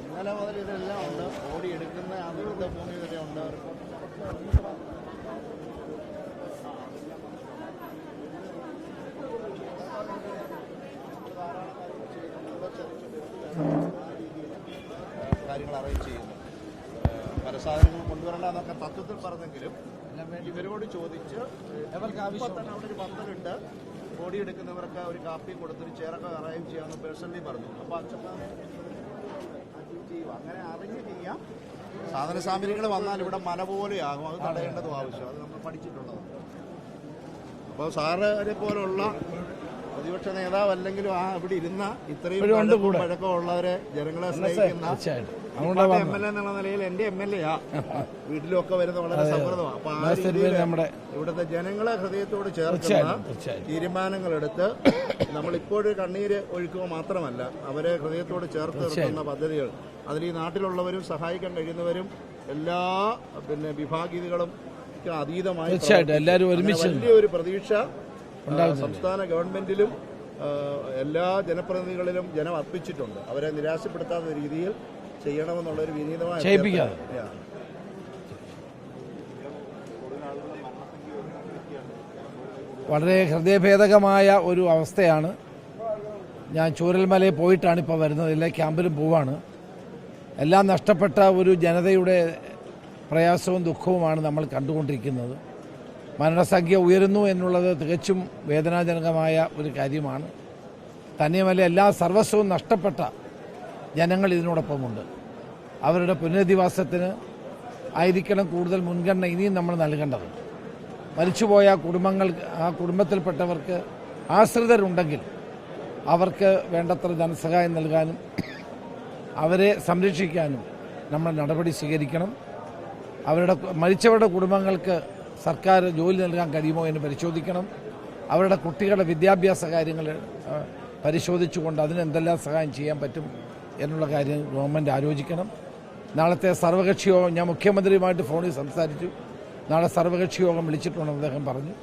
ഇന്നലെ മുതൽ ഇതെല്ലാം ഉണ്ട്. ഓടിയെടുക്കുന്ന അവിടുത്തെ ഭൂമി വരെ ഉണ്ട്. കാര്യങ്ങൾ അറേഞ്ച് ചെയ്യുന്നു. പല സാധനങ്ങൾ കൊണ്ടുവരണ്ടെന്നൊക്കെ തത്വത്തിൽ പറഞ്ഞെങ്കിലും ഇവരോട് ചോദിച്ച് തന്നെ അവിടെ ഒരു പന്തലുണ്ട്. ഓടിയെടുക്കുന്നവർക്ക് ഒരു കാപ്പിയും കൊടുത്തൊരു ചെയറൊക്കെ അറേഞ്ച് ചെയ്യാമെന്ന് പേഴ്സണലി പറഞ്ഞു. അപ്പോൾ അങ്ങനെ അറിഞ്ഞ് ചെയ്യാം. സാധന സാമഗ്രികൾ വന്നാൽ ഇവിടെ മല പോലെയാകും. അത് തടയേണ്ടതും ആവശ്യം. അത് നമ്മൾ പഠിച്ചിട്ടുള്ളത്. അപ്പോൾ സാറിനെ പോലുള്ള പ്രതിപക്ഷ നേതാവ് അല്ലെങ്കിലും ഇവിടെ ഇരുന്ന ഇത്രയും പഴക്കമുള്ളവരെ ജനങ്ങളെ സ്നേഹിക്കുന്ന MLA എന്നുള്ള നിലയിൽ എന്റെ MLA വീട്ടിലൊക്കെ വരുന്ന വളരെ സമ്മർദ്ദമാണ്. അപ്പൊ ആ രീതിയിൽ ഇവിടുത്തെ ജനങ്ങളെ ഹൃദയത്തോട് ചേർക്കുന്ന തീരുമാനങ്ങളെടുത്ത് നമ്മളിപ്പോഴും കണ്ണീര് ഒഴുക്കുക മാത്രമല്ല, അവരെ ഹൃദയത്തോട് ചേർത്ത് നിർത്തുന്ന പദ്ധതികൾ, അതിൽ ഈ നാട്ടിലുള്ളവരും സഹായിക്കാൻ കഴിയുന്നവരും എല്ലാ വിഭാഗീയതകളും അതീതമായി വലിയൊരു പ്രതീക്ഷ സംസ്ഥാന ഗവൺമെന്റിലും എല്ലാ ജനപ്രതിനിധികളിലും ജനം അർപ്പിച്ചിട്ടുണ്ട്. അവരെ നിരാശപ്പെടുത്താത്ത രീതിയിൽ ചെയ്യണമെന്നുള്ളൊരു വിനീതമായ വളരെ ഹൃദയഭേദകമായ ഒരു അവസ്ഥയാണ്. ഞാൻ ചൂരൽമലയിൽ പോയിട്ടാണ് ഇപ്പോൾ വരുന്നത്. എല്ലാ ക്യാമ്പിലും പോവാണ്. എല്ലാം നഷ്ടപ്പെട്ട ഒരു ജനതയുടെ പ്രയാസവും ദുഃഖവുമാണ് നമ്മൾ കണ്ടുകൊണ്ടിരിക്കുന്നത്. മരണസംഖ്യ ഉയരുന്നു എന്നുള്ളത് തികച്ചും വേദനാജനകമായ ഒരു കാര്യമാണ്. തന്നെയുമല്ല, എല്ലാ സർവസ്വവും നഷ്ടപ്പെട്ട ജനങ്ങൾ ഇതിനോടൊപ്പമുണ്ട്. അവരുടെ പുനരധിവാസത്തിന് ആയിരിക്കണം കൂടുതൽ മുൻഗണന ഇനിയും നമ്മൾ നൽകേണ്ടത്. മരിച്ചുപോയ കുടുംബങ്ങൾ, ആ കുടുംബത്തിൽപ്പെട്ടവർക്ക് ആശ്രിതരുണ്ടെങ്കിൽ അവർക്ക് വേണ്ടത്ര ധനസഹായം നൽകാനും അവരെ സംരക്ഷിക്കാനും നമ്മൾ നടപടി സ്വീകരിക്കണം. മരിച്ചവരുടെ കുടുംബങ്ങൾക്ക് സർക്കാർ ജോലി നൽകാൻ കഴിയുമോ എന്ന് പരിശോധിക്കണം. അവരുടെ കുട്ടികളുടെ വിദ്യാഭ്യാസ കാര്യങ്ങൾ പരിശോധിച്ചുകൊണ്ട് അതിന് എന്തെല്ലാം സഹായം ചെയ്യാൻ പറ്റും എന്നുള്ള കാര്യം ഗവൺമെൻറ് ആലോചിക്കണം. നാളത്തെ സർവകക്ഷി യോഗം, ഞാൻ മുഖ്യമന്ത്രിയുമായിട്ട് ഫോണിൽ സംസാരിച്ചു. നാളെ സർവകക്ഷി യോഗം വിളിച്ചിട്ടുണ്ടെന്ന് അദ്ദേഹം പറഞ്ഞു.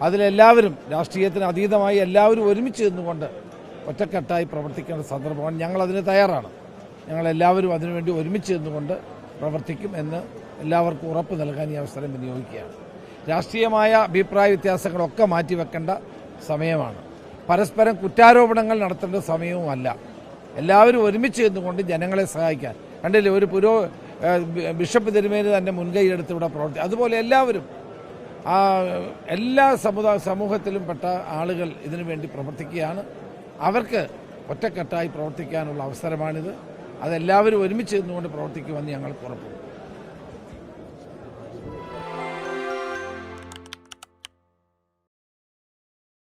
അതിലെല്ലാവരും രാഷ്ട്രീയത്തിന് അതീതമായി എല്ലാവരും ഒരുമിച്ച് നിന്നുകൊണ്ട് ഒറ്റക്കെട്ടായി പ്രവർത്തിക്കേണ്ട സന്ദർഭമാണ്. ഞങ്ങളതിന് തയ്യാറാണ്. ഞങ്ങളെല്ലാവരും അതിനുവേണ്ടി ഒരുമിച്ച് നിന്നുകൊണ്ട് പ്രവർത്തിക്കും എന്ന് എല്ലാവർക്കും ഉറപ്പ് നൽകാൻ ഈ അവസരം വിനിയോഗിക്കുകയാണ്. രാഷ്ട്രീയമായ അഭിപ്രായ വ്യത്യാസങ്ങളൊക്കെ മാറ്റിവെക്കേണ്ട സമയമാണ്. പരസ്പരം കുറ്റാരോപണങ്ങൾ നടത്തേണ്ട സമയവുമല്ല. എല്ലാവരും ഒരുമിച്ച് നിന്നുകൊണ്ട് ജനങ്ങളെ സഹായിക്കാൻ. കണ്ടില്ലേ, ഒരു ബിഷപ്പ് തിരുമേനി തന്നെ മുൻകൈ എടുത്ത് ഇവിടെ പ്രവർത്തിക്കും. അതുപോലെ എല്ലാവരും എല്ലാ സമൂഹത്തിലും പെട്ട ആളുകൾ ഇതിനു വേണ്ടി പ്രവർത്തിക്കുകയാണ്. അവർക്ക് ഒറ്റക്കെട്ടായി പ്രവർത്തിക്കാനുള്ള അവസരമാണിത്. അതെല്ലാവരും ഒരുമിച്ച് നിന്നുകൊണ്ട് പ്രവർത്തിക്കുമെന്ന് ഞങ്ങൾക്ക് ഉറപ്പുണ്ട്.